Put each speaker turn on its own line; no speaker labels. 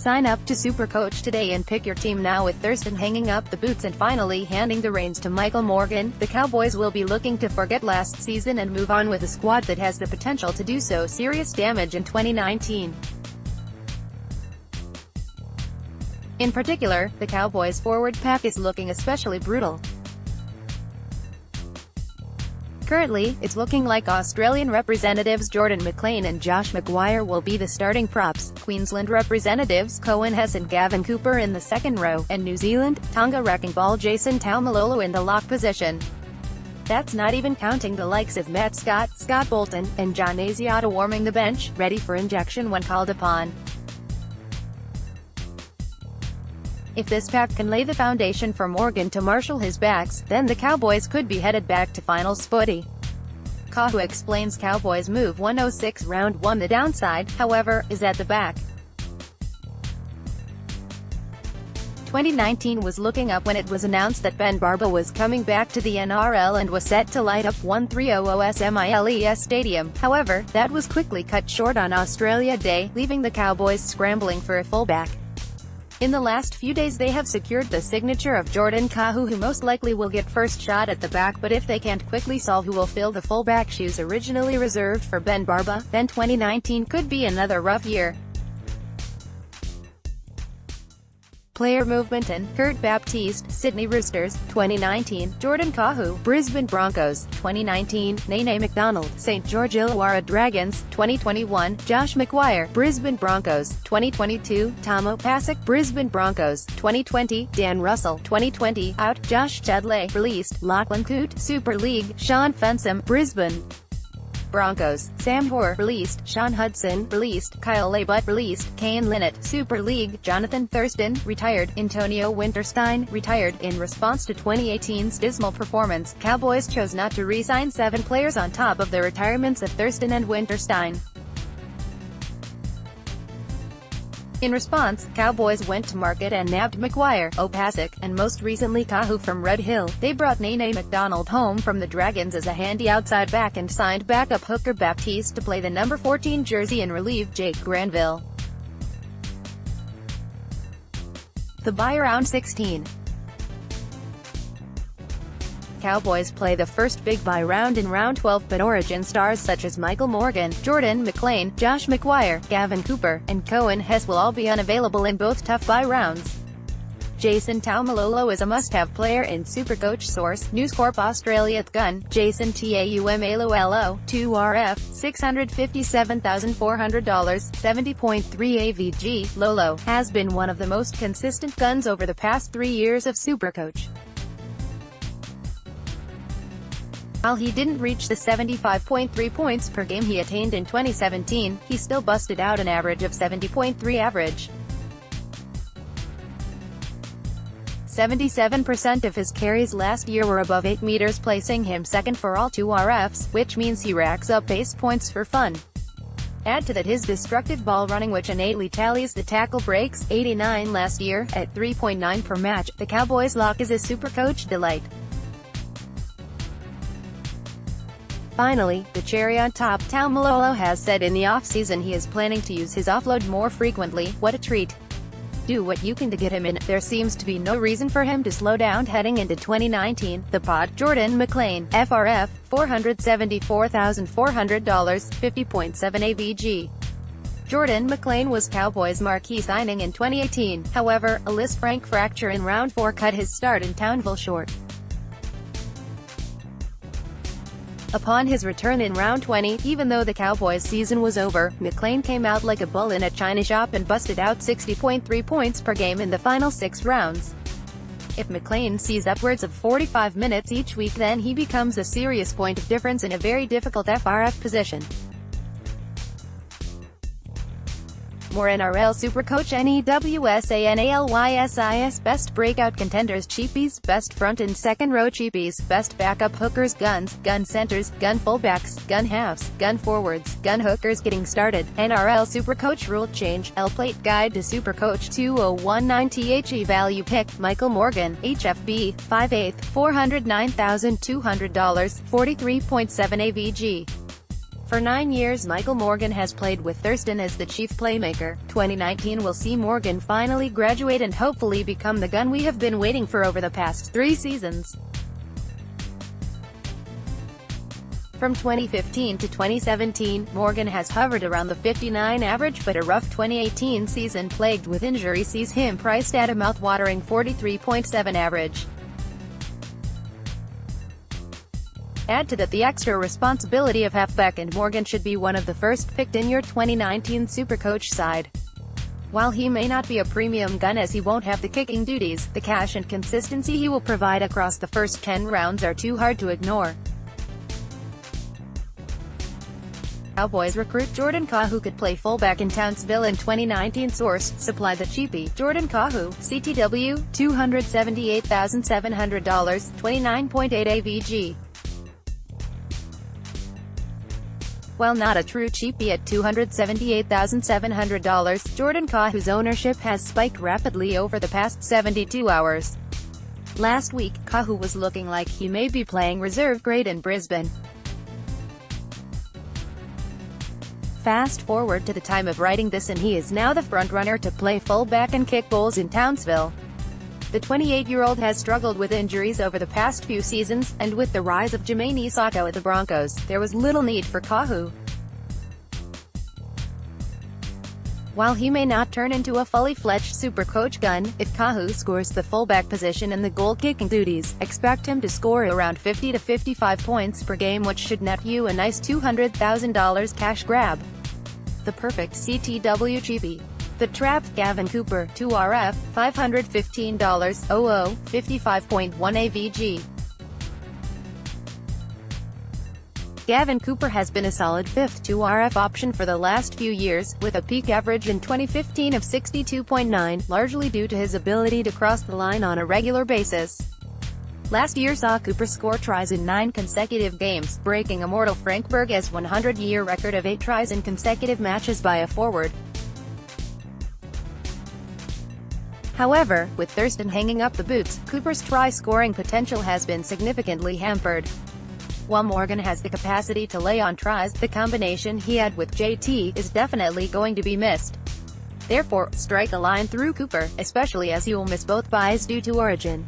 Sign up to SuperCoach today and pick your team now. With Thurston hanging up the boots and finally handing the reins to Michael Morgan, the Cowboys will be looking to forget last season and move on with a squad that has the potential to do so serious damage in 2019. In particular, the Cowboys' forward pack is looking especially brutal. Currently, it's looking like Australian representatives Jordan McLean and Josh McGuire will be the starting props, Queensland representatives Coen, Hess and Gavin Cooper in the second row, and New Zealand, Tonga wrecking ball Jason Taumalolo in the lock position. That's not even counting the likes of Matt Scott, Scott Bolton, and John Asiata warming the bench, ready for injection when called upon. If this pack can lay the foundation for Morgan to marshal his backs, then the Cowboys could be headed back to finals footy. Coen explains Cowboys move 106 round 1. The downside, however, is at the back. 2019 was looking up when it was announced that Ben Barba was coming back to the NRL and was set to light up 1300 Smiles Stadium. However, that was quickly cut short on Australia Day, leaving the Cowboys scrambling for a fullback. In the last few days they have secured the signature of Jordan Kahu, who most likely will get first shot at the back, but if they can't quickly solve who will fill the fullback shoes originally reserved for Ben Barba, then 2019 could be another rough year. Player movement in: Kurt Baptiste, Sydney Roosters, 2019; Jordan Kahu, Brisbane Broncos, 2019; Nene McDonald, St. George Illawarra Dragons, 2021; Josh McGuire, Brisbane Broncos, 2022; Tamo Pasek, Brisbane Broncos, 2020; Dan Russell, 2020, out; Josh Chadley, released; Lachlan Coote, Super League; Sean Fensom, Brisbane Broncos; Sam Hoare, released; Sean Hudson, released; Kyle Labutt, released; Kane Linnett, Super League; Jonathan Thurston, retired; Antonio Winterstein, retired. In response to 2018's dismal performance, Cowboys chose not to re-sign 7 players on top of the retirements of Thurston and Winterstein. In response, Cowboys went to market and nabbed McGuire, Opasek, and most recently Kahu from Red Hill. They brought Nene McDonald home from the Dragons as a handy outside back and signed backup hooker Baptiste to play the number 14 jersey and relieve Jake Granville. The bye round 16. Cowboys play the first big bye round in round 12, but Origin stars such as Michael Morgan, Jordan McLean, Josh McGuire, Gavin Cooper, and Coen Hess will all be unavailable in both tough bye rounds. Jason Taumalolo is a must-have player in SuperCoach. Source: News Corp Australia. Gun: Jason Taumalolo, 2RF, $657,400, 70.3 AVG. Lolo has been one of the most consistent guns over the past 3 years of SuperCoach. While he didn't reach the 75.3 points per game he attained in 2017, he still busted out an average of 70.3 average. 77% of his carries last year were above 8 meters, placing him second for all 2RFs, which means he racks up base points for fun. Add to that his destructive ball running, which innately tallies the tackle breaks, 89 last year, at 3.9 per match. The Cowboys' lock is a SuperCoach delight. Finally, the cherry on top: Taumalolo has said in the offseason he is planning to use his offload more frequently. What a treat. Do what you can to get him in. There seems to be no reason for him to slow down heading into 2019. The pod: Jordan McLean, FRF, $474,400, 50.7 AVG. Jordan McLean was Cowboys' marquee signing in 2018, however, a Lisfranc fracture in round 4 cut his start in Townville short. Upon his return in round 20, even though the Cowboys' season was over, McLean came out like a bull in a china shop and busted out 60.3 points per game in the final 6 rounds. If McLean sees upwards of 45 minutes each week, then he becomes a serious point of difference in a very difficult FRF position. More NRL SuperCoach. NEWSANALYSIS. Best breakout contenders cheapies, best front and second row cheapies, best backup hookers, guns, gun centers, gun fullbacks, gun halves, gun forwards, gun hookers. Getting started. NRL SuperCoach rule change. L-plate guide to SuperCoach 2019 THE value pick. Michael Morgan, HFB, 5/8, $409,200, 43.7 AVG. For 9 years Michael Morgan has played with Thurston as the chief playmaker. 2019 will see Morgan finally graduate and hopefully become the gun we have been waiting for over the past 3 seasons. From 2015 to 2017, Morgan has hovered around the 59 average, but a rough 2018 season plagued with injury sees him priced at a mouth-watering 43.7 average. Add to that the extra responsibility of halfback, and Morgan should be one of the first picked in your 2019 SuperCoach side. While he may not be a premium gun as he won't have the kicking duties, the cash and consistency he will provide across the first 10 rounds are too hard to ignore. Cowboys recruit Jordan Kahu could play fullback in Townsville in 2019. Source: Supply the Cheapie. Jordan Kahu, CTW, $278,700, 29.8 AVG. While not a true cheapie at $278,700, Jordan Kahu's ownership has spiked rapidly over the past 72 hours. Last week, Kahu was looking like he may be playing reserve grade in Brisbane. Fast forward to the time of writing this and he is now the frontrunner to play fullback and kick goals in Townsville. The 28-year-old has struggled with injuries over the past few seasons, and with the rise of Jermaine Isako at the Broncos, there was little need for Kahu. While he may not turn into a fully fledged SuperCoach gun, if Kahu scores the fullback position and the goal-kicking duties, expect him to score around 50 to 55 points per game, which should net you a nice $200,000 cash grab. The perfect CTW cheapie. The Trap, Gavin Cooper, 2RF, $515, 55.1 AVG. Gavin Cooper has been a solid fifth 2RF option for the last few years, with a peak average in 2015 of 62.9, largely due to his ability to cross the line on a regular basis. Last year saw Cooper score tries in 9 consecutive games, breaking immortal Frank Berge's 100-year record of 8 tries in consecutive matches by a forward. However, with Thurston hanging up the boots, Cooper's try-scoring potential has been significantly hampered. While Morgan has the capacity to lay on tries, the combination he had with JT is definitely going to be missed. Therefore, strike a line through Cooper, especially as he will miss both buys due to origin.